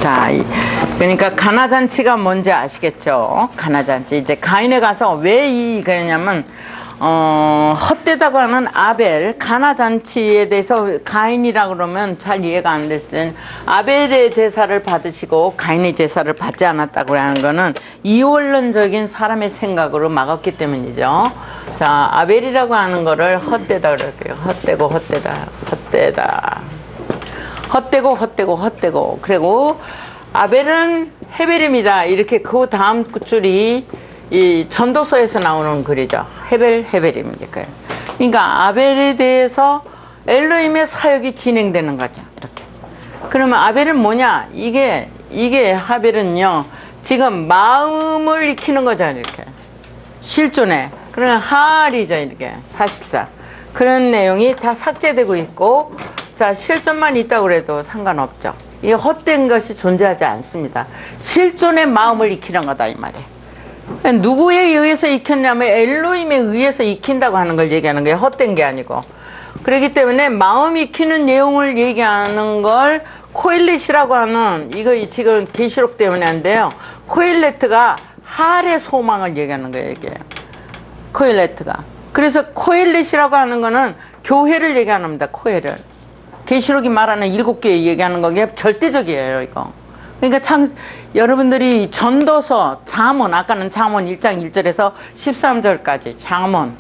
자, 그러니까 가나잔치가 뭔지 아시겠죠? 가나잔치. 이제 가인에 가서 왜 그러냐면, 헛되다고 하는 아벨, 가나잔치에 대해서 가인이라 그러면 잘 이해가 안 될 때는 아벨의 제사를 받으시고 가인의 제사를 받지 않았다고 하는 거는 이원론적인 사람의 생각으로 막았기 때문이죠. 자, 아벨이라고 하는 거를 헛되다 그럴게요. 헛되고, 헛되다, 헛되다. 헛되고, 헛되고, 헛되고. 그리고 아벨은 헤벨입니다. 이렇게 그 다음 줄이 이 전도서에서 나오는 글이죠. 헤벨입니다. 그러니까 아벨에 대해서 엘로힘의 사역이 진행되는 거죠. 이렇게. 그러면 아벨은 뭐냐? 이게 하벨은요. 지금 마음을 익히는 거죠. 이렇게. 실존에. 그러면 하알이죠. 이렇게. 사실상. 그런 내용이 다 삭제되고 있고, 자, 실존만 있다고 그래도 상관없죠. 이게 헛된 것이 존재하지 않습니다. 실존의 마음을 익히는 거다, 이 말이에요. 누구에 의해서 익혔냐면 엘로힘에 의해서 익힌다고 하는 걸 얘기하는 거예요. 헛된 게 아니고. 그렇기 때문에 마음 익히는 내용을 얘기하는 걸 코엘렛이라고 하는, 이거 지금 계시록 때문에 한데요. 코엘렛가 하알의 소망을 얘기하는 거예요, 이게. 코엘렛가. 그래서 코엘렛이라고 하는 거는 교회를 얘기하는 겁니다. 코엘을. 계시록이 말하는 7개 얘기하는 거게 절대적이에요, 이거. 그러니까 여러분들이 전도서, 잠언, 아까는 잠언 1장 1절에서 13절까지 잠언,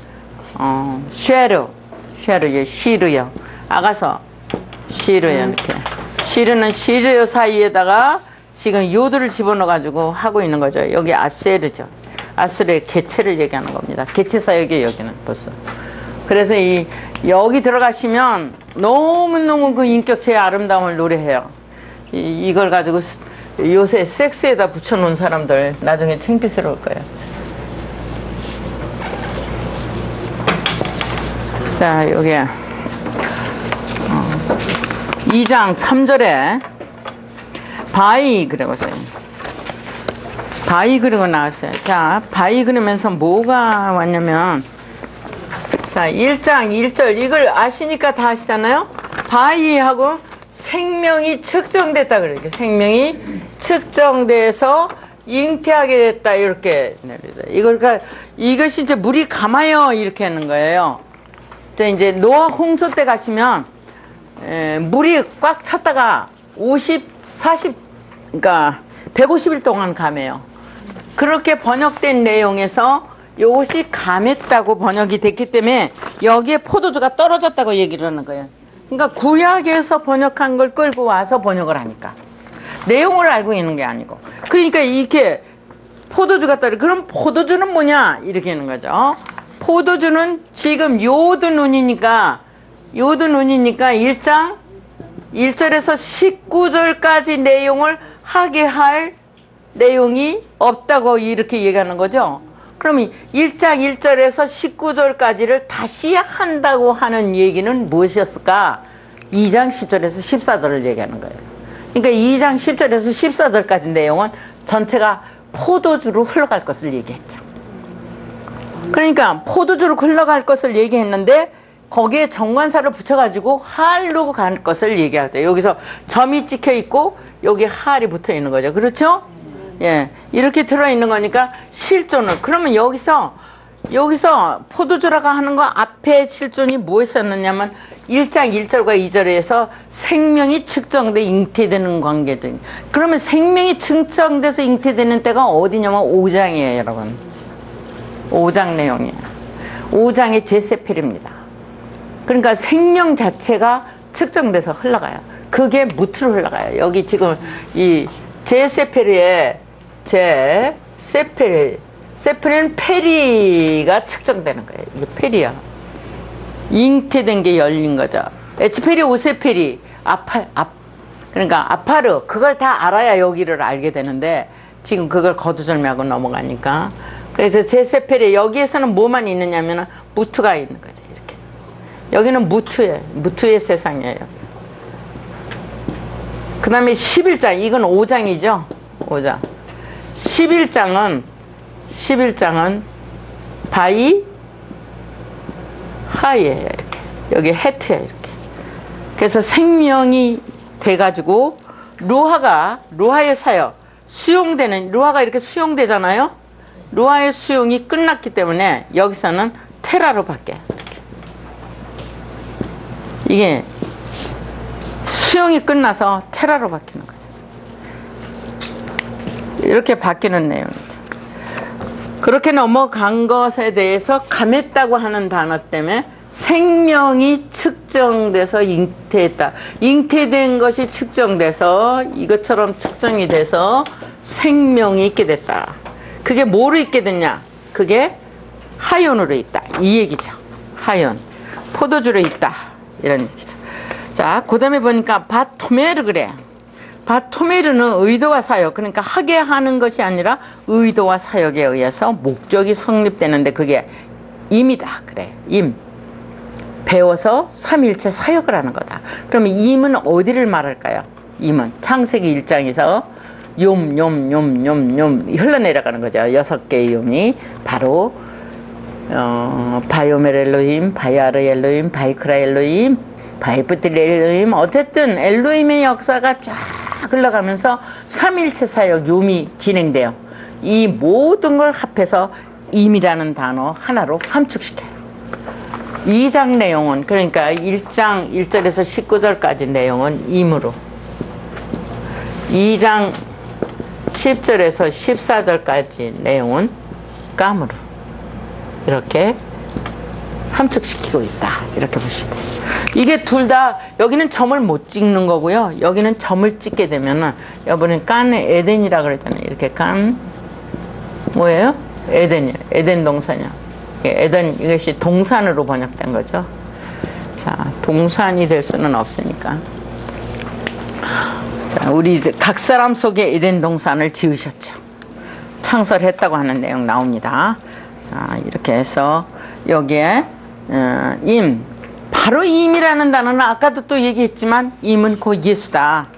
시르요. 아가서, 시르요, 이렇게. 시르는 시르요 사이에다가 지금 요들을 집어넣어가지고 하고 있는 거죠. 여기 아세르죠. 아세르의 개체를 얘기하는 겁니다. 개체 사역이에요, 여기는 벌써. 그래서 여기 들어가시면 너무너무 그 인격체의 아름다움을 노래해요. 이걸 가지고 요새 섹스에다 붙여놓은 사람들 나중에 창피스러울 거예요. 자, 여기 2장 3절에 바위 그리고서요. 바위 그리고 나왔어요. 자, 바위 그리면서 뭐가 왔냐면, 자, 1장 1절 이걸 아시니까 다 아시잖아요. 바위하고 생명이 측정됐다 그래요. 생명이 측정돼서 잉태하게 됐다 이렇게 내려져. 이것이 이제 물이 감아요 이렇게 하는 거예요. 이제 노아 홍수 때 가시면 물이 꽉 찼다가 40, 그러니까 150일 동안 감해요. 그렇게 번역된 내용에서 이것이 감했다고 번역이 됐기 때문에 여기에 포도주가 떨어졌다고 얘기를 하는 거예요. 그러니까 구약에서 번역한 걸 끌고 와서 번역을 하니까 내용을 알고 있는 게 아니고, 그러니까 이렇게 포도주가 떨어져. 그럼 포도주는 뭐냐 이렇게 하는 거죠. 포도주는 지금 요드 눈이니까 1장 1절에서 19절까지 내용을 하게 할 내용이 없다고 이렇게 얘기하는 거죠. 그러면 1장 1절에서 19절까지를 다시 한다고 하는 얘기는 무엇이었을까? 2장 10절에서 14절을 얘기하는 거예요. 그러니까 2장 10절에서 14절까지 내용은 전체가 포도주로 흘러갈 것을 얘기했죠. 그러니까 포도주로 흘러갈 것을 얘기했는데 거기에 정관사를 붙여가지고 할로 갈 것을 얘기할 때 여기서 점이 찍혀 있고 여기 할이 붙어 있는 거죠. 그렇죠? 예, 이렇게 들어있는 거니까 실존을. 그러면 여기서 포도주라고 하는 거 앞에 실존이 무엇이었느냐면 1장 1절과 2절에서 생명이 측정돼 잉태되는 관계들. 그러면 생명이 측정돼서 잉태되는 때가 어디냐면 5장이에요, 여러분. 5장 내용이에요. 5장의 제세펠입니다. 그러니까 생명 자체가 측정돼서 흘러가요. 그게 무트로 흘러가요. 여기 지금 이 제세펠의 세펠은 페리가 측정되는 거예요. 이게 페리야. 잉태된 게 열린 거죠. 에치페리, 오세페리, 그러니까 아파르, 그걸 다 알아야 여기를 알게 되는데 지금 그걸 거두절미하고 넘어가니까. 그래서 제세펠에 여기에서는 뭐만 있느냐면 무트가 있는 거죠. 이렇게. 여기는 무트의 세상이에요. 그 다음에 11장, 이건 5장이죠. 5장. 11장은 바이 하이에요. 이렇게. 여기 헤트예요. 이렇게. 그래서 생명이 돼가지고 루하의 사역, 루하가 이렇게 수용되잖아요. 루하의 수용이 끝났기 때문에 여기서는 테라로 바뀌어요. 이게 수용이 끝나서 테라로 바뀌는 거죠. 이렇게 바뀌는 내용이죠. 그렇게 넘어간 것에 대해서 감했다고 하는 단어 때문에 생명이 측정돼서 잉태했다. 잉태된 것이 측정돼서 이것처럼 측정이 돼서 생명이 있게 됐다. 그게 뭐로 있게 됐냐? 그게 하연으로 있다. 이 얘기죠. 하연. 포도주로 있다. 이런 얘기죠. 자, 그 다음에 보니까 바토메르 그래. 바토메르는 의도와 사역, 그러니까 하게 하는 것이 아니라 의도와 사역에 의해서 목적이 성립되는데 그게 임이다. 그래. 임. 배워서 삼일체 사역을 하는 거다. 그러면 임은 어디를 말할까요? 임은 창세기 1장에서 욤 흘러내려가는 거죠. 6개의 욤이 바로 바요멜 엘로힘, 바야르 엘로힘, 바이크라 엘로힘, 바이프틸 엘로힘, 어쨌든 엘로힘의 역사가 쫙 흘러가면서 삼일체 사역 욤이 진행돼요. 이 모든 걸 합해서 임이라는 단어 하나로 함축시켜요. 2장 내용은, 그러니까 1장 1절에서 19절까지 내용은 임으로, 2장 10절에서 14절까지 내용은 깜으로 이렇게 함축시키고 있다. 이렇게 보시면 돼요. 이게 둘 다 여기는 점을 못 찍는 거고요. 여기는 점을 찍게 되면은 여러분이 깐 에덴이라 그랬잖아요. 이렇게 깐 뭐예요? 에덴이요. 에덴 동산이요. 에덴 이것이 동산으로 번역된 거죠. 자, 동산이 될 수는 없으니까. 자, 우리 각 사람 속에 에덴 동산을 지으셨죠. 창설했다고 하는 내용 나옵니다. 자, 이렇게 해서 여기에 임, 바로 임이라는 단어는 아까도 또 얘기했지만 임은 곧 예수다.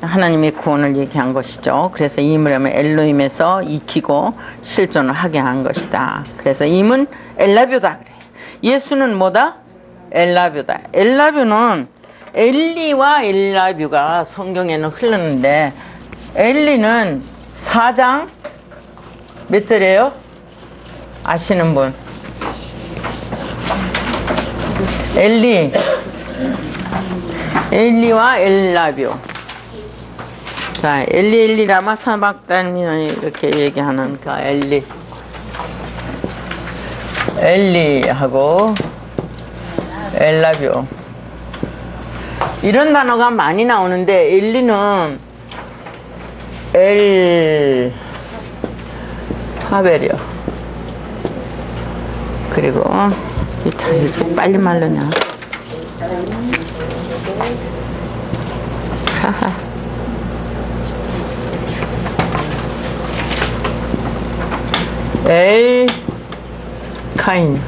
하나님의 구원을 얘기한 것이죠. 그래서 임을 하면 엘로힘에서 익히고 실존을 하게 한 것이다. 그래서 임은 엘라뷰다 그래. 예수는 뭐다? 엘라뷰다. 엘라뷰는 엘리와 엘라뷰가 성경에는 흐르는데 엘리는 4장 몇 절이에요? 아시는 분? 엘리와 엘라뷰. 자, 엘리 라마 사박단이 이렇게 얘기하는 그 엘리하고 엘라뷰. 이런 단어가 많이 나오는데 엘리는 하벨이요. 그리고 이 차 이렇게 빨리 말르냐. 하하. 카인.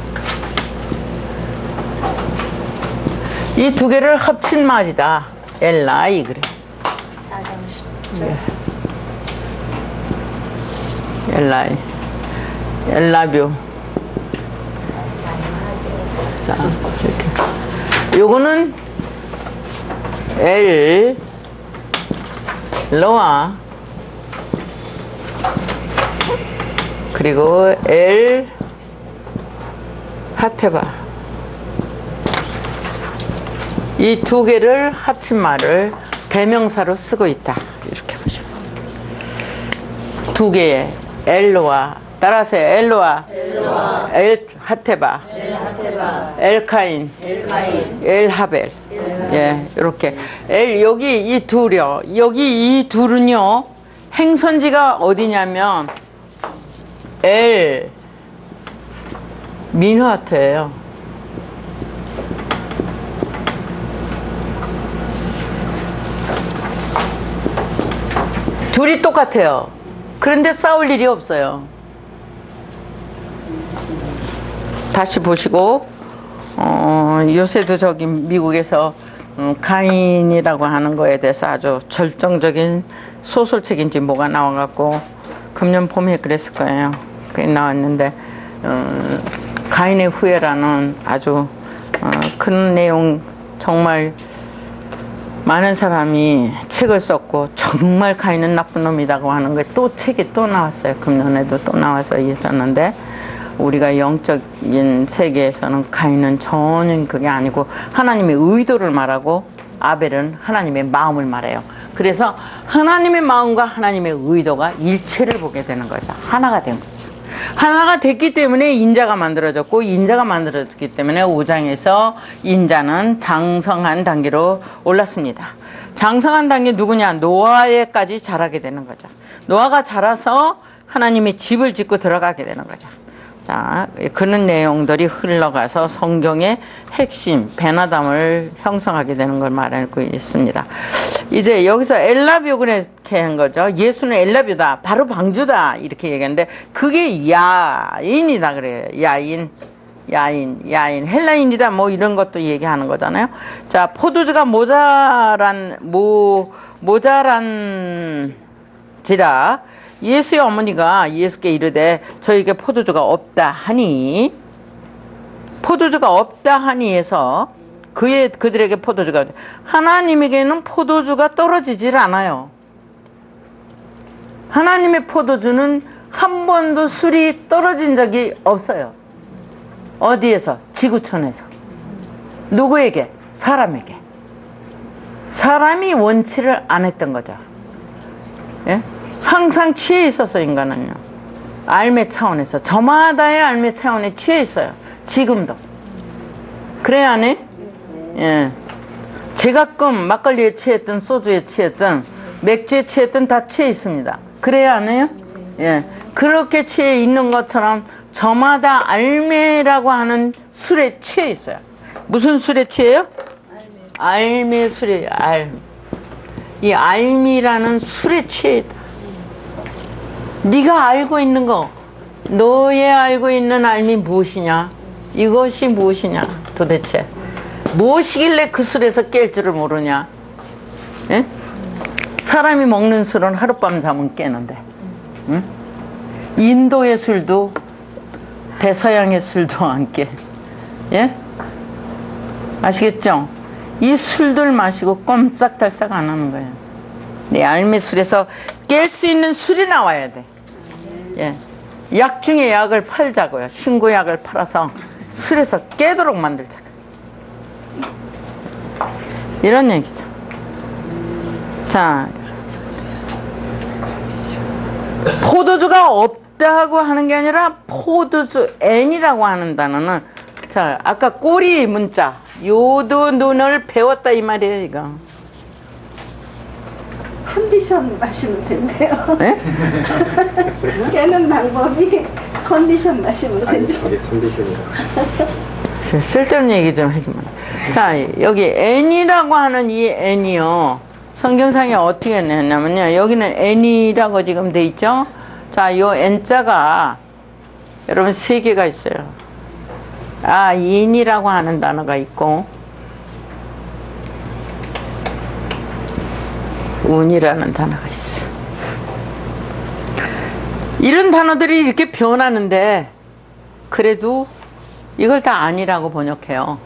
이 두 개를 합친 말이다. 엘라이 그래. 네. 엘라이. 엘라뷰. 자, 이렇게. 요거는 로아 그리고 하테바. 이 두 개를 합친 말을 대명사로 쓰고 있다. 이렇게 보시면. 두 개의 엘로아, 따라서 엘로아, 하테바, 엘카인, 엘하벨. 예, 이렇게. 여기 이 둘이요. 여기 이 둘은요, 행선지가 어디냐면, 미누아트예요. 둘이 똑같아요. 그런데 싸울 일이 없어요. 다시 보시고, 요새도 저기 미국에서 가인이라고 하는 거에 대해서 아주 절정적인 소설책인지 뭐가 나와갖고 금년 봄에 그랬을 거예요. 그게 나왔는데 가인의 후예라는 아주 큰 내용, 정말 많은 사람이 책을 썼고 정말 가인은 나쁜 놈이라고 하는 게 또 책이 또 나왔어요. 금년에도 또 나와서 있었는데 우리가 영적인 세계에서는 가인은 전혀 그게 아니고 하나님의 의도를 말하고 아벨은 하나님의 마음을 말해요. 그래서 하나님의 마음과 하나님의 의도가 일체를 보게 되는 거죠. 하나가 된 거죠. 하나가 됐기 때문에 인자가 만들어졌고, 인자가 만들어졌기 때문에 5장에서 인자는 장성한 단계로 올랐습니다. 장성한 단계 누구냐? 노아에까지 자라게 되는 거죠. 노아가 자라서 하나님의 집을 짓고 들어가게 되는 거죠. 자, 그런 내용들이 흘러가서 성경의 핵심, 베나담을 형성하게 되는 걸 말하고 있습니다. 이제 여기서 엘라뷰 그렇게 한 거죠. 예수는 엘라뷰다. 바로 방주다. 이렇게 얘기하는데, 그게 야인이다 그래요. 야인. 헬라인이다. 뭐 이런 것도 얘기하는 거잖아요. 자, 포도주가 모자란지라 예수의 어머니가 예수께 이르되 저에게 포도주가 없다 하니 해서 그들에게 포도주가 하나님에게는 포도주가 떨어지질 않아요. 하나님의 포도주는 한 번도 술이 떨어진 적이 없어요. 어디에서? 지구촌에서. 누구에게? 사람에게. 사람이 원치를 안 했던 거죠. 예? 항상 취해 있었어, 인간은요. 알매 차원에서. 저마다의 알매 차원에 취해 있어요. 지금도. 그래야 안 해? 예. 제가끔 막걸리에 취했든 소주에 취했든 맥주에 취했든 다 취해 있습니다. 그래야 안 해요? 예. 그렇게 취해 있는 것처럼 저마다 알매라고 하는 술에 취해 있어요. 무슨 술에 취해요? 알매 술에, 이 알미라는 술에 취해 있다. 네가 알고 있는 거, 너의 알고 있는 알미 무엇이냐? 이것이 무엇이냐? 도대체 무엇이길래 그 술에서 깰 줄을 모르냐? 예? 사람이 먹는 술은 하룻밤 자면 깨는데, 응? 인도의 술도 대서양의 술도 안 깨. 예? 아시겠죠? 이 술들 마시고 꼼짝달싹 안 하는 거예요. 네, 알매술에서 깰 수 있는 술이 나와야 돼. 예. 약 중에 약을 팔자고요. 신구약을 팔아서 술에서 깨도록 만들자고. 이런 얘기죠. 자, 포도주가 없다고 하는 게 아니라 포도주 N이라고 하는 단어는, 자, 아까 꼬리 문자 요도 눈을 배웠다 이 말이에요. 이거 컨디션 마시면 된대요. 네? 깨는 방법이 컨디션 마시면 된대요. 저게 컨디션이라. 쓸데없는 얘기 좀 해주면. 자, 여기 N이라고 하는 이 N이요, 성경상에 어떻게 냈냐면요, 여기는 N이라고 지금 돼 있죠. 자, 요 N자가 여러분 3개가 있어요. 인이라고 하는 단어가 있고, 운이라는 단어가 있어. 이런 단어들이 이렇게 변하는데, 그래도 이걸 다 아니라고 번역해요.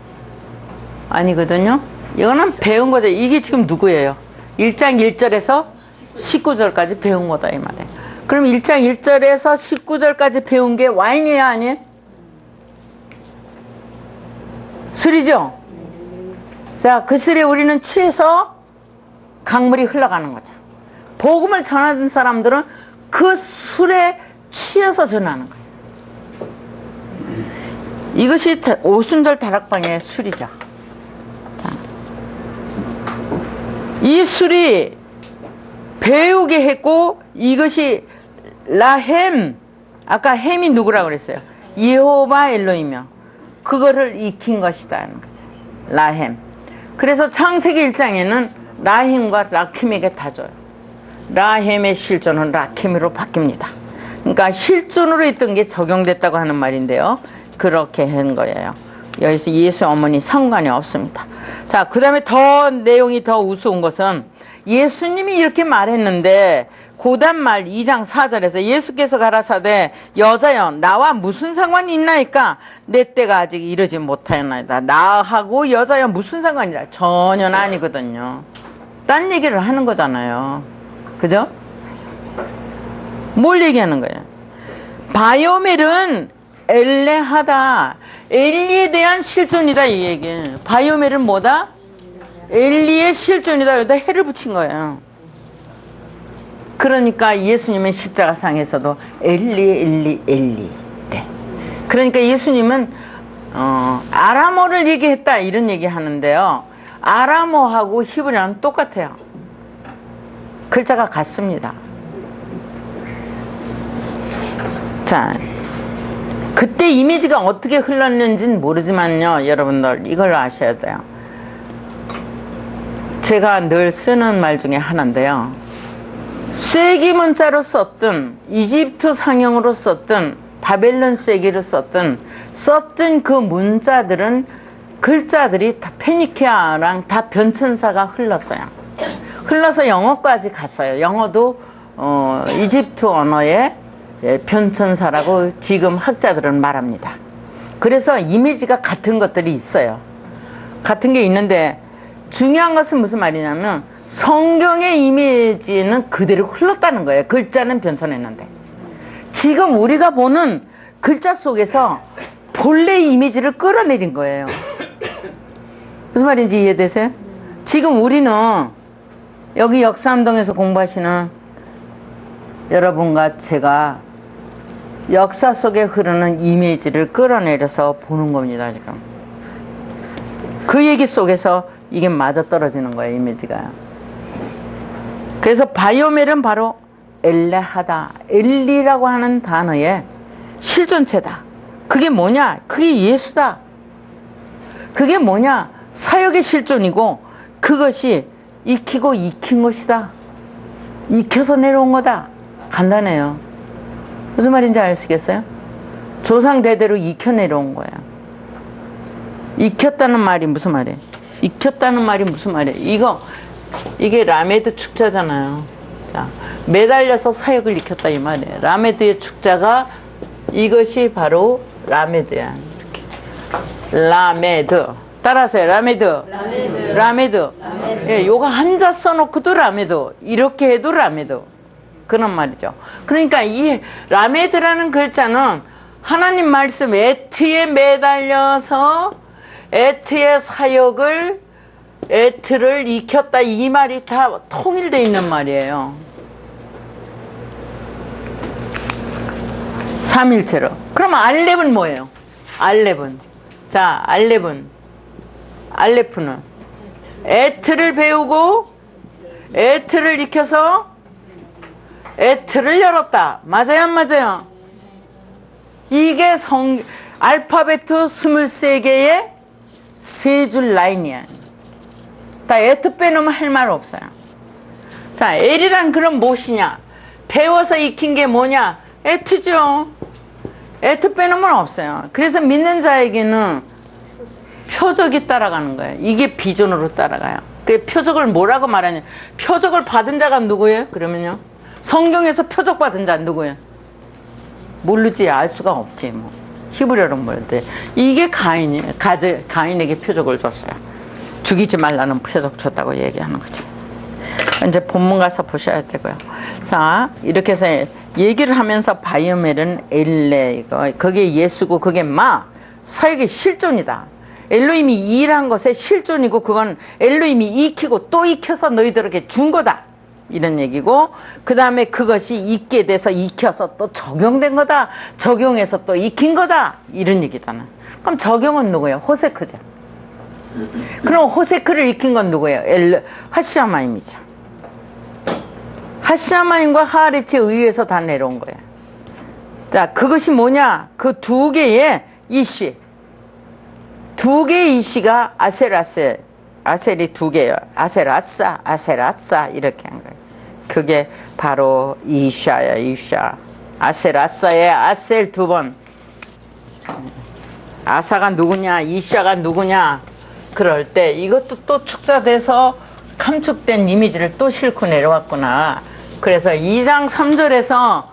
아니거든요. 이거는 배운 거죠. 이게 지금 누구예요? 1장 1절에서 19절까지 배운 거다 이 말이에요. 그럼 1장 1절에서 19절까지 배운 게 와인이에요, 아니에요? 술이죠? 자, 그 술에 우리는 취해서 강물이 흘러가는 거죠. 복음을 전하는 사람들은 그 술에 취해서 전하는 거예요. 이것이 오순절 다락방의 술이죠. 자, 이 술이 배우게 했고, 이것이 라햄, 아까 햄이 누구라고 그랬어요? 여호와 엘로히며 그거를 익힌 것이다 하는 거죠. 라햄. 그래서 창세기 1장에는 라햄과 라킴에게 다 줘요. 라햄의 실존은 라킴으로 바뀝니다. 그러니까 실존으로 있던 게 적용됐다고 하는 말인데요, 그렇게 한 거예요. 여기서 예수 어머니 상관이 없습니다. 자, 그 다음에 더 내용이 더 우스운 것은, 예수님이 이렇게 말했는데 고단말 2장 4절에서 예수께서 가라사대 여자여 나와 무슨 상관이 있나이까? 내 때가 아직 이르지 못하였나이다. 나하고 여자여 무슨 상관이다? 전혀 아니거든요. 딴 얘기를 하는 거잖아요. 그죠? 뭘 얘기하는 거예요? 바이오멜은 엘레하다. 엘리에 대한 실존이다, 이 얘기. 바이오멜은 뭐다? 엘리의 실존이다. 여기다 해를 붙인 거예요. 그러니까 예수님의 십자가상에서도 엘리. 네. 그러니까 예수님은 아람어를 얘기했다, 이런 얘기 하는데요. 아람어하고 히브리어는 똑같아요. 글자가 같습니다. 자, 그때 이미지가 어떻게 흘렀는지는 모르지만요, 여러분들 이걸 아셔야 돼요. 제가 늘 쓰는 말 중에 하나인데요. 쐐기 문자로 썼든 이집트 상형으로 썼든 바벨론 쐐기로 썼든 그 문자들은 글자들이 다 페니키아랑 다 변천사가 흘렀어요. 흘러서 영어까지 갔어요. 영어도 이집트 언어의 변천사라고 지금 학자들은 말합니다. 그래서 이미지가 같은 것들이 있어요. 같은 게 있는데 중요한 것은 무슨 말이냐면 성경의 이미지는 그대로 흘렀다는 거예요. 글자는 변천했는데 지금 우리가 보는 글자 속에서 본래 이미지를 끌어내린 거예요. 무슨 말인지 이해되세요? 지금 우리는 여기 역삼동에서 공부하시는 여러분과 제가 역사 속에 흐르는 이미지를 끌어내려서 보는 겁니다. 지금 그 얘기 속에서 이게 맞아떨어지는 거예요, 이미지가. 그래서 바이오멜은 바로 엘레하다, 엘리라고 하는 단어의 실존체다. 그게 뭐냐? 그게 예수다. 그게 뭐냐? 사역의 실존이고 그것이 익히고 익힌 것이다. 익혀서 내려온 거다. 간단해요. 무슨 말인지 아시겠어요? 조상 대대로 익혀 내려온 거야. 익혔다는 말이 무슨 말이에요? 익혔다는 말이 무슨 말이에요? 이게 라메드 축자잖아요. 자, 매달려서 사역을 익혔다 이 말이에요. 라메드의 축자가 이것이 바로 라메드야. 라메드. 따라하세요. 라메드. 예, 요거 한자 써놓고도 라메드. 이렇게 해도 라메드. 그런 말이죠. 그러니까 이 라메드라는 글자는 하나님 말씀 에트에 매달려서 에트의 사역을 에트를 익혔다 이 말이 다 통일되어 있는 말이에요. 삼일체로. 그럼 알렙은 뭐예요? 알렙은 자, 알레프는 에트를 배우고 에트를 익혀서 에트를 열었다. 맞아요, 안 맞아요? 이게 알파벳 23개의 세 줄 라인이야. 다 에트 빼놓으면 할 말 없어요. 자, 엘이란 그럼 무엇이냐? 배워서 익힌 게 뭐냐? 에트죠. 에트 빼놓으면 없어요. 그래서 믿는 자에게는 표적이 따라가는 거예요. 이게 비전으로 따라가요. 그 표적을 뭐라고 말하냐? 표적을 받은 자가 누구예요? 그러면요, 성경에서 표적 받은 자 누구예요? 모르지, 알 수가 없지. 뭐 히브리어로 뭐였대? 이게 가인이에요. 가인에게 표적을 줬어요. 죽이지 말라는 표적 줬다고 얘기하는 거죠. 이제 본문 가서 보셔야 되고요. 자, 이렇게 해서 얘기를 하면서 바이오멜은 엘레, 그게 예수고 그게 사역의 실존이다. 엘로힘이 일한 것의 실존이고 그건 엘로힘이 익히고 또 익혀서 너희들에게 준 거다. 이런 얘기고, 그 다음에 그것이 익게 돼서 익혀서 또 적용된 거다. 적용해서 또 익힌 거다. 이런 얘기잖아. 그럼 적용은 누구예요? 호세크죠. 그럼 호세크를 익힌 건 누구예요? 하시아마임이죠. 하시아마임과 하아레츠에 의해서 다 내려온 거예요. 자, 그것이 뭐냐? 그 두 개의 이씨. 두 개의 이씨가 아셀이 두 개예요. 아셀아싸 이렇게 한 거예요. 그게 바로 이샤야, 이샤. 아셀아싸의 아셀 두 번. 아사가 누구냐, 이샤가 누구냐. 그럴 때 이것도 또 축자돼서 감축된 이미지를 또 싣고 내려왔구나. 그래서 2장 3절에서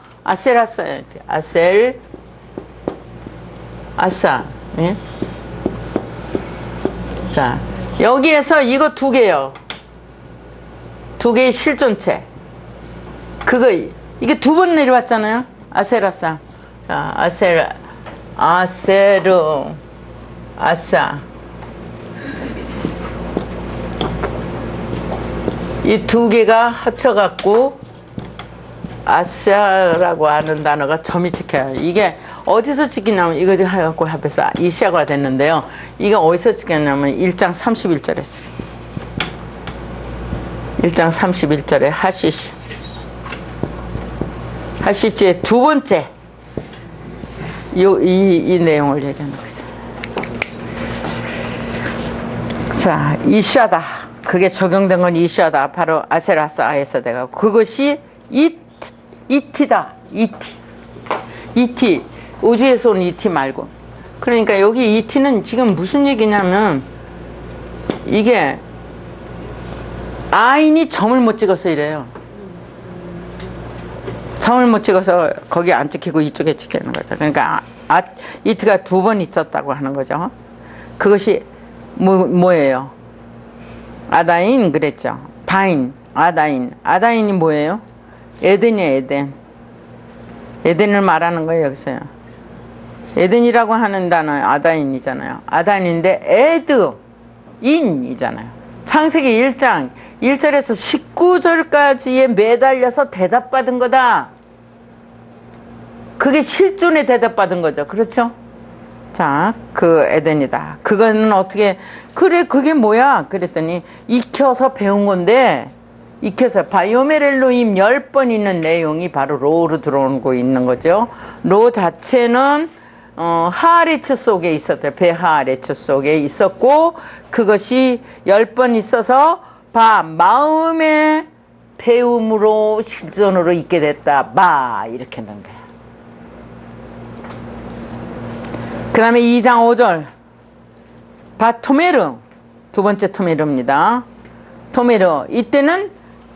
아싸. 예? 자, 여기에서 이거 두 개요. 두 개의 실존체. 그거, 이게 두 번 내려왔잖아요. 아세라사. 자, 아세르, 아사. 이 두 개가 합쳐갖고 아시아라고 하는 단어가 점이 찍혀요. 이게 어디서 찍히냐면 이거 해갖고 합해서 이시아가 됐는데요. 이게 어디서 찍혔냐면 1장 31절에 1장 31절에 하시시의 두 번째 이 내용을 얘기하는 거죠. 자, 이시아다. 그게 적용된 건 이시아다. 바로 아세라사에서 내가 그것이 이티다. 이티. 우주에서 온 이티 말고. 그러니까 여기 이티는 지금 무슨 얘기냐면 이게 아인이 점을 못 찍어서 이래요. 점을 못 찍어서 거기 안 찍히고 이쪽에 찍히는 거죠. 그러니까 이티가 두 번 있었다고 하는 거죠. 그것이 뭐예요? 아다인 그랬죠. 아다인이 뭐예요? 에덴이에요. 에덴을 말하는 거예요. 여기서요. 에덴이라고 하는 단어 아다인이잖아요. 아다인인데 에드인이잖아요. 창세기 1장 1절에서 19절까지에 매달려서 대답받은 거다. 그게 실존에 대답받은 거죠. 그렇죠? 자, 그 에덴이다. 그거는 어떻게, 그래, 그게 뭐야? 그랬더니, 익혀서 배운 건데, 익혀서, 바이오메렐로임 10번 있는 내용이 바로 로로 들어오고 있는 거죠. 로 자체는, 하아레츠 속에 있었대요. 베하아레츠 속에 있었고, 그것이 10번 있어서, 마음의 배움으로 실존으로 있게 됐다. 이렇게 하는 거예요. 그 다음에 2장 5절 바토메르 두 번째 토메르입니다. 토메르 이때는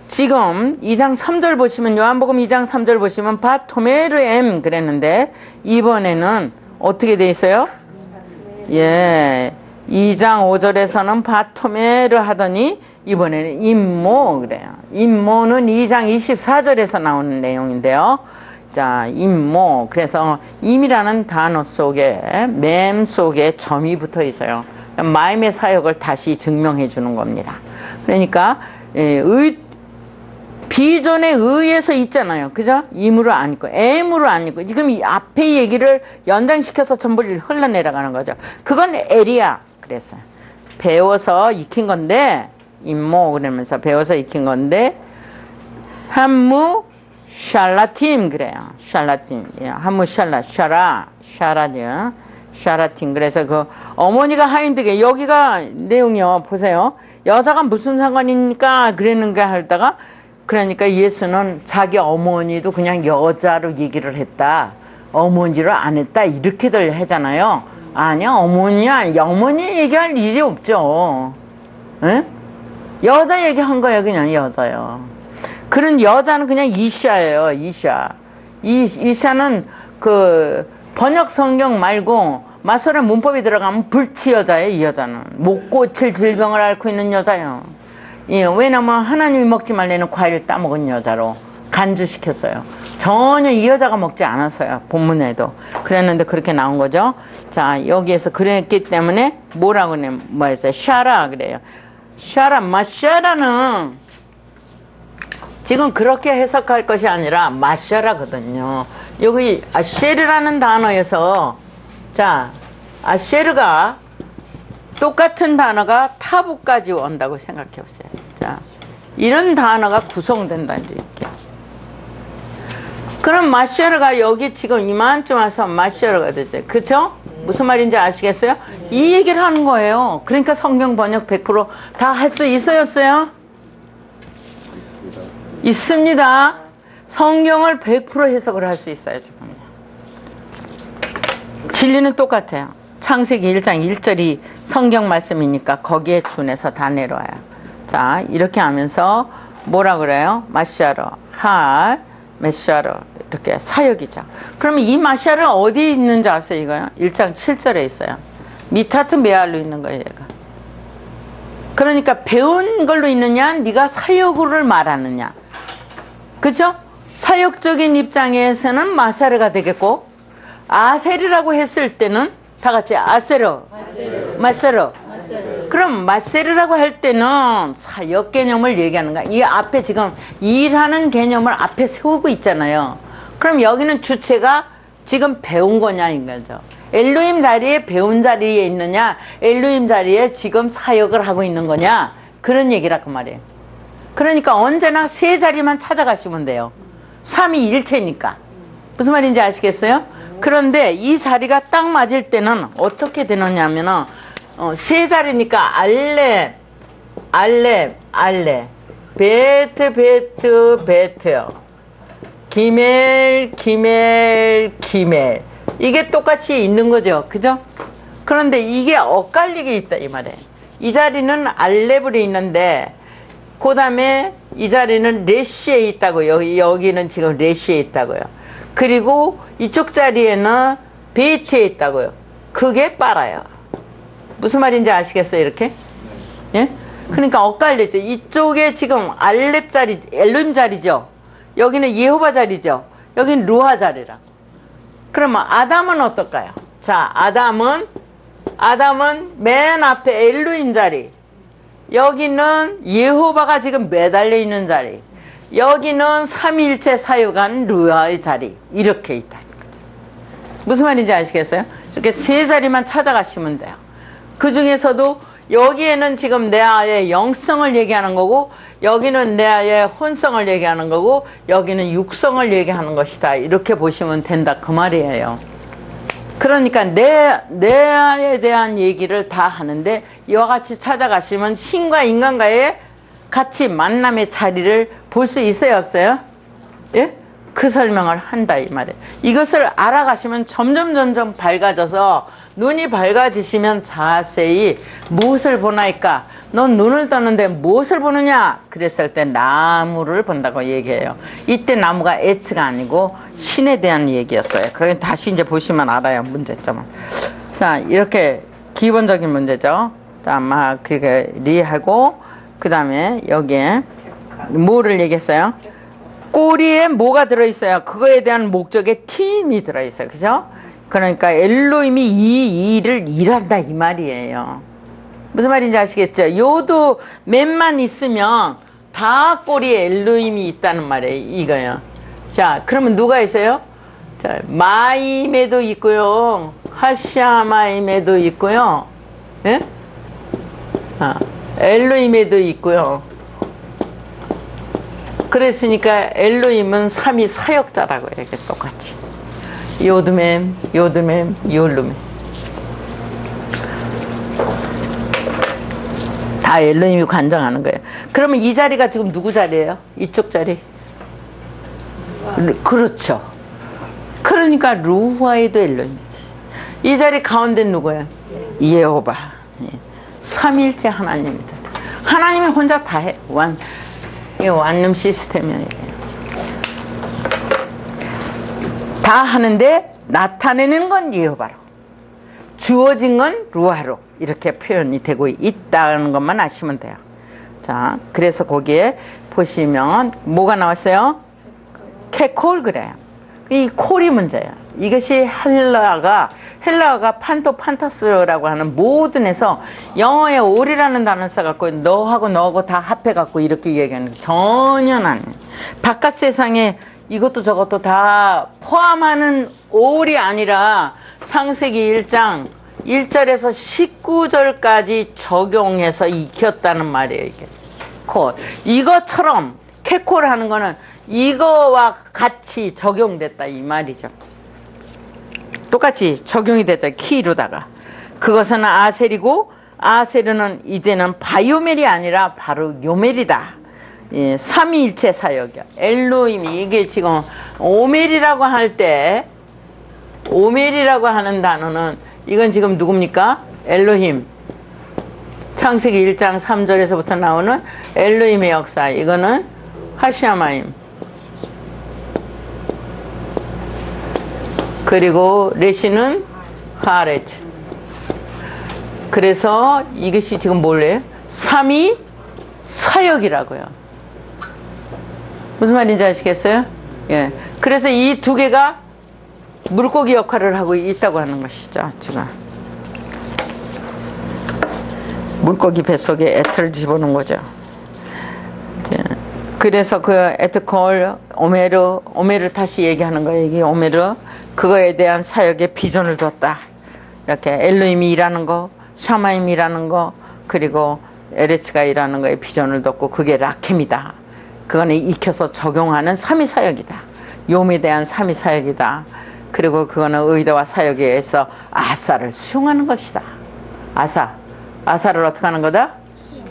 지금 2장 3절 보시면 요한복음 2장 3절 보시면 바토메르엠 그랬는데 이번에는 어떻게 돼 있어요? 예, 2장 5절에서는 바토메르 하더니 이번에는 임모 그래요. 임모는 2장 24절에서 나오는 내용인데요. 자, 임모. 그래서 임이라는 단어 속에 맴 속에 점이 붙어 있어요. 마임의 사역을 다시 증명해 주는 겁니다. 그러니까 비전에 의해서 있잖아요. 그죠? 임으로 안 있고 M으로 안 있고 지금 이 앞에 얘기를 연장시켜서 전부 흘러내려가는 거죠. 그건 에리야. 그랬어요. 배워서 익힌 건데 임모 그러면서 배워서 익힌 건데 한무 샬라팀 그래요. 샬라팀. 한무 샤라죠. 샤라팀. 그래서 그 어머니가 하인드게 여기가 내용이요. 보세요. 여자가 무슨 상관입니까? 그랬는가 하다가 그러니까 예수는 자기 어머니도 그냥 여자로 얘기를 했다. 어머니로 안 했다. 이렇게들 하잖아요. 아니야. 어머니 얘기할 일이 없죠. 응? 여자 얘기한 거예요. 그냥 여자요. 그런 여자는 그냥 이샤예요. 이샤는 그 번역 성경 말고 마소레 문법이 들어가면 불치 여자예요. 이 여자는 못 고칠 질병을 앓고 있는 여자예요. 예, 왜냐면 하나님이 먹지 말라는 과일을 따먹은 여자로 간주시켰어요. 전혀 이 여자가 먹지 않았어요. 본문에도 그랬는데 그렇게 나온 거죠. 자, 여기에서 그랬기 때문에 뭐라고 했어요? 샤라 그래요. 마샤라는 지금 그렇게 해석할 것이 아니라 마샤라거든요. 여기 아쉐르라는 단어에서 자, 아쉐르가 똑같은 단어가 타부까지 온다고 생각해 보세요. 자, 이런 단어가 구성된다는 얘기예요. 그럼 마샤르가 여기 지금 이만큼 와서 마샤르가 되죠. 그쵸? 무슨 말인지 아시겠어요? 이 얘기를 하는 거예요. 그러니까 성경 번역 100% 다 할 수 있어요, 없어요? 있습니다. 성경을 100% 해석을 할 수 있어요, 지금. 진리는 똑같아요. 창세기 1장 1절이 성경 말씀이니까 거기에 준해서 다 내려와요. 자, 이렇게 하면서 뭐라 그래요? 마샤르, 메샤르 이렇게 사역이죠. 그러면 이 마샤르는 어디 있는지 아세요? 이거요? 1장 7절에 있어요. 미타트 메알로 있는 거예요, 얘가. 그러니까 배운 걸로 있느냐, 네가 사역을 말하느냐. 그죠? 사역적인 입장에서는 마세르가 되겠고, 아셀이라고 했을 때는 다 같이 아세르, 마세르. 그럼 마세르라고 할 때는 사역 개념을 얘기하는 거야. 이 앞에 지금 일하는 개념을 앞에 세우고 있잖아요. 그럼 여기는 주체가 지금 배운 거냐 이거죠. 엘로힘 자리에 배운 자리에 있느냐, 엘로힘 자리에 지금 사역을 하고 있는 거냐, 그런 얘기라고 말이에요. 그러니까 언제나 세 자리만 찾아가시면 돼요. 삼위일체니까. 무슨 말인지 아시겠어요? 그런데 이 자리가 딱 맞을 때는 어떻게 되느냐면은 세 자리니까 알렙, 베트, 기멜, 이게 똑같이 있는 거죠. 그죠? 그런데 이게 엇갈리게 있다 이 말이에요. 이 자리는 알렙으로 있는데 그 다음에 이 자리는 레시에 있다고요. 여기는 지금 레시에 있다고요. 그리고 이쪽 자리에는 베이트에 있다고요. 그게 빨아요. 무슨 말인지 아시겠어요? 이렇게? 예? 그러니까 엇갈리죠. 이쪽에 지금 알렙 자리, 엘론 자리죠. 여기는 예호바 자리죠. 여기는 루하 자리라. 그러면 아담은 어떨까요? 자, 아담은 맨 앞에 엘로힘 자리. 여기는 예호바가 지금 매달려 있는 자리. 여기는 삼위일체 사유관 루하의 자리. 이렇게 있다. 무슨 말인지 아시겠어요? 이렇게 세 자리만 찾아가시면 돼요. 그 중에서도 여기에는 지금 내아의 영성을 얘기하는 거고, 여기는 내아의 혼성을 얘기하는 거고, 여기는 육성을 얘기하는 것이다. 이렇게 보시면 된다. 그 말이에요. 그러니까 내아에 대한 얘기를 다 하는데, 이와 같이 찾아가시면 신과 인간과의 같이 만남의 자리를 볼 수 있어요, 없어요? 예? 그 설명을 한다 이 말이에요. 이것을 알아가시면 점점 밝아져서, 눈이 밝아지시면 자세히 무엇을 보나이까? 넌 눈을 떠는데 무엇을 보느냐? 그랬을 때 나무를 본다고 얘기해요. 이때 나무가 에츠가 아니고 신에 대한 얘기였어요. 그게 다시 이제 보시면 알아요, 문제점은. 자, 이렇게 기본적인 문제죠. 자, 막 그게 리하고, 그 다음에 여기에 뭐를 얘기했어요? 꼬리에 뭐가 들어있어요? 그거에 대한 목적의 팀이 들어있어요. 그죠? 그러니까 엘로힘이 이 일을 일한다 이 말이에요. 무슨 말인지 아시겠죠? 요도 맨만 있으면 다 꼬리에 엘로힘이 있다는 말이에요. 이거요. 자, 그러면 누가 있어요? 자, 마임에도 있고요, 하샤마임에도 있고요, 예? 엘로힘에도 있고요. 그랬으니까 엘로힘은 삼위 사역자라고 해요. 이게 똑같이. 요드맴, 요르맴. 다 엘로힘이 관장하는 거예요. 그러면 이 자리가 지금 누구 자리예요? 이쪽 자리? 그렇죠. 그러니까 루하에도 엘로힘이지. 이 자리 가운데 누구예요? 예호바. 삼위일체 하나님이다. 하나님이 혼자 다 해. 이게 완룸 시스템이에요. 다 하는데 나타내는 건 예호바로, 주어진 건 루하로 이렇게 표현이 되고 있다는 것만 아시면 돼요. 자, 그래서 거기에 보시면 뭐가 나왔어요? 케콜. 그래요. 이 콜이 문제예요. 이것이 헬라어가 판토판타스라고 하는 모든에서 영어에 올이라는 단어 써갖고 너하고 다 합해갖고 이렇게 얘기하는 게 전혀 아니에요. 바깥 세상에 이것도 저것도 다 포함하는 올이 아니라 창세기 1장 1절에서 19절까지 적용해서 익혔다는 말이에요. 이게 콜. 이것처럼 캐콜 하는 거는 이거와 같이 적용됐다 이 말이죠. 똑같이 적용이 됐다. 키로다가. 그것은 아셀이고, 아셀은 이제는 바요멜이 아니라 바로 요멜이다. 예, 삼위일체 사역이야. 엘로힘이 이게 지금 오멜이라고 할 때, 오멜이라고 하는 단어는 이건 지금 누굽니까? 엘로힘. 창세기 1장 3절에서부터 나오는 엘로힘의 역사. 이거는 하샤마임. 그리고 레시는 하레트. 그래서 이것이 지금 뭘래요? 삼위 사역이라고요. 무슨 말인지 아시겠어요? 예. 그래서 이 두 개가 물고기 역할을 하고 있다고 하는 것이죠, 지금. 물고기 뱃속에 에트를 집어넣은 거죠. 그래서 그 에트콜, 오메르 다시 얘기하는 거예요. 이게 오메르. 그거에 대한 사역에 비전을 뒀다. 이렇게 엘로힘이 일하는 거, 샤마임이 일하는 거, 그리고 에레츠가 일하는 거에 비전을 뒀고, 그게 라켐이다. 그거는 익혀서 적용하는 삼위 사역이다. 요음에 대한 삼위 사역이다. 그리고 그거는 의도와 사역에 의해서 아사를 수용하는 것이다. 아사를 어떻게 하는 거다?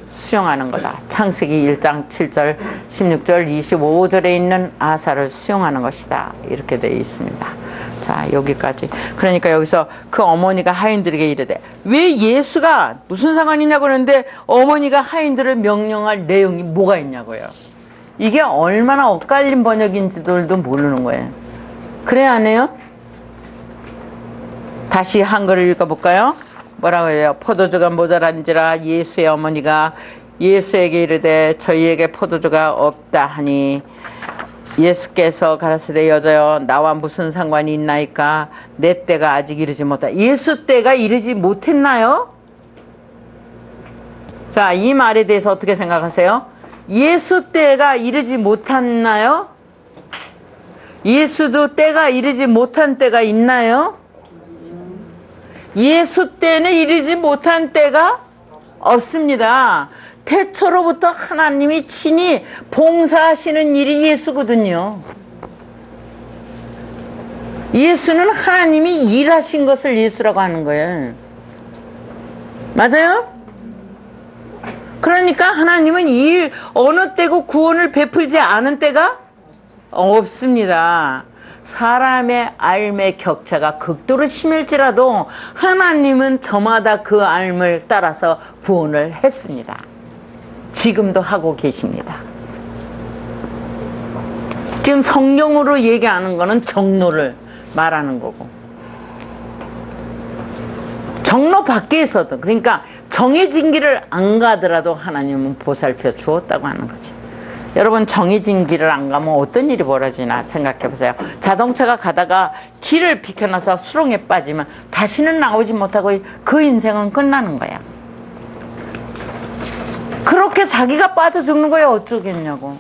수용하는 거다. 창세기 1장 7절, 16절, 25절에 있는 아사를 수용하는 것이다. 이렇게 되어 있습니다. 자, 여기까지. 그러니까 여기서 그 어머니가 하인들에게 이르되, 왜 예수가 무슨 상관이냐고 그러는데 어머니가 하인들을 명령할 내용이 뭐가 있냐고요. 이게 얼마나 엇갈린 번역인지들도 모르는 거예요. 그래 안 해요? 다시 한글을 읽어볼까요? 뭐라고 해요? 포도주가 모자란지라 예수의 어머니가 예수에게 이르되 저희에게 포도주가 없다 하니 예수께서 가라사대 여자여 나와 무슨 상관이 있나이까 내 때가 아직 이르지 못하다. 예수 때가 이르지 못했나요? 자, 이 말에 대해서 어떻게 생각하세요? 예수 때가 이르지 못했나요? 예수도 때가 이르지 못한 때가 있나요? 예수 때는 이르지 못한 때가 없습니다. 태초로부터 하나님이 친히 봉사하시는 일이 예수거든요. 예수는 하나님이 일하신 것을 예수라고 하는 거예요. 맞아요? 그러니까 하나님은 어느 때고 구원을 베풀지 않은 때가 없습니다. 사람의 삶의 격차가 극도로 심할지라도 하나님은 저마다 그 삶을 따라서 구원을 했습니다. 지금도 하고 계십니다. 지금 성경으로 얘기하는 거는 정로를 말하는 거고, 정로 밖에서도, 그러니까 정해진 길을 안 가더라도 하나님은 보살펴 주었다고 하는 거죠. 여러분, 정해진 길을 안 가면 어떤 일이 벌어지나 생각해 보세요. 자동차가 가다가 길을 비켜놔서 수렁에 빠지면 다시는 나오지 못하고 그 인생은 끝나는 거야. 그렇게 자기가 빠져 죽는 거야. 어쩌겠냐고.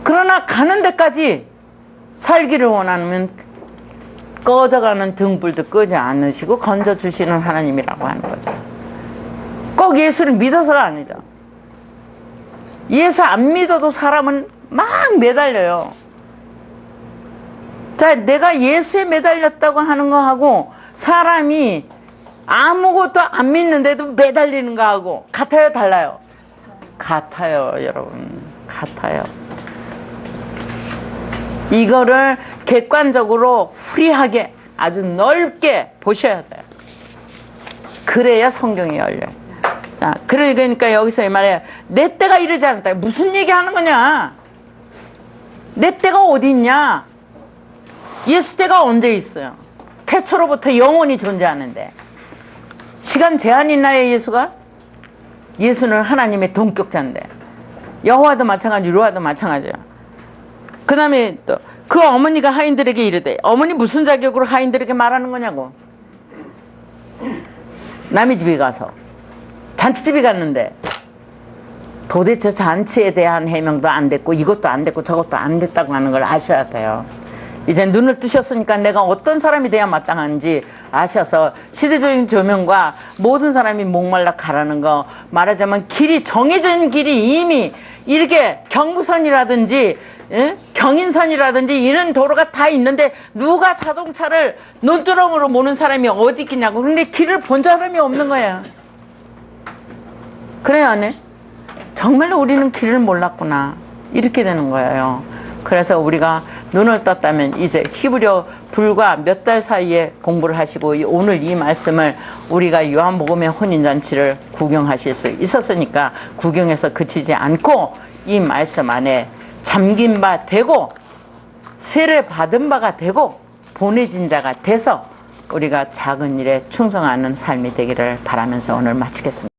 그러나 가는 데까지 살기를 원하면 꺼져가는 등불도 끄지 않으시고 건져주시는 하나님이라고 하는 거죠. 꼭 예수를 믿어서가 아니죠. 예수 안 믿어도 사람은 막 매달려요. 자, 내가 예수에 매달렸다고 하는 거하고 사람이 아무것도 안 믿는데도 매달리는 거하고 같아요, 달라요? 같아요, 여러분. 같아요. 이거를 객관적으로 프리하게 아주 넓게 보셔야 돼요. 그래야 성경이 열려요. 자, 그러니까 여기서 이 말에 내 때가 이르지 않았다. 무슨 얘기 하는 거냐? 내 때가 어디 있냐? 예수 때가 언제 있어요? 태초로부터 영원히 존재하는데 시간 제한이 있나요, 예수가? 예수는 하나님의 동격자인데 여호와도 마찬가지, 유로와도 마찬가지예요. 그 다음에 또 그 어머니가 하인들에게 이르되, 어머니 무슨 자격으로 하인들에게 말하는 거냐고. 남의 집에 가서 잔치집에 갔는데 도대체 잔치에 대한 해명도 안 됐고 이것도 안 됐고 저것도 안 됐다고 하는 걸 아셔야 돼요. 이제 눈을 뜨셨으니까 내가 어떤 사람이 돼야 마땅한지 아셔서 시대적인 조명과 모든 사람이 목말라 가라는 거, 말하자면 길이 정해진 길이 이미 이렇게 경부선이라든지 경인선이라든지 이런 도로가 다 있는데 누가 자동차를 눈두렁으로 모는 사람이 어디 있겠냐고. 그런데 길을 본 사람이 없는 거예요. 그래야 안 해? 정말로 우리는 길을 몰랐구나. 이렇게 되는 거예요. 그래서 우리가 눈을 떴다면 이제 히브리어 불과 몇 달 사이에 공부를 하시고 오늘 이 말씀을 우리가 요한복음의 혼인잔치를 구경하실 수 있었으니까 구경해서 그치지 않고 이 말씀 안에 잠긴 바 되고 세례 받은 바가 되고 보내진 자가 돼서 우리가 작은 일에 충성하는 삶이 되기를 바라면서 오늘 마치겠습니다.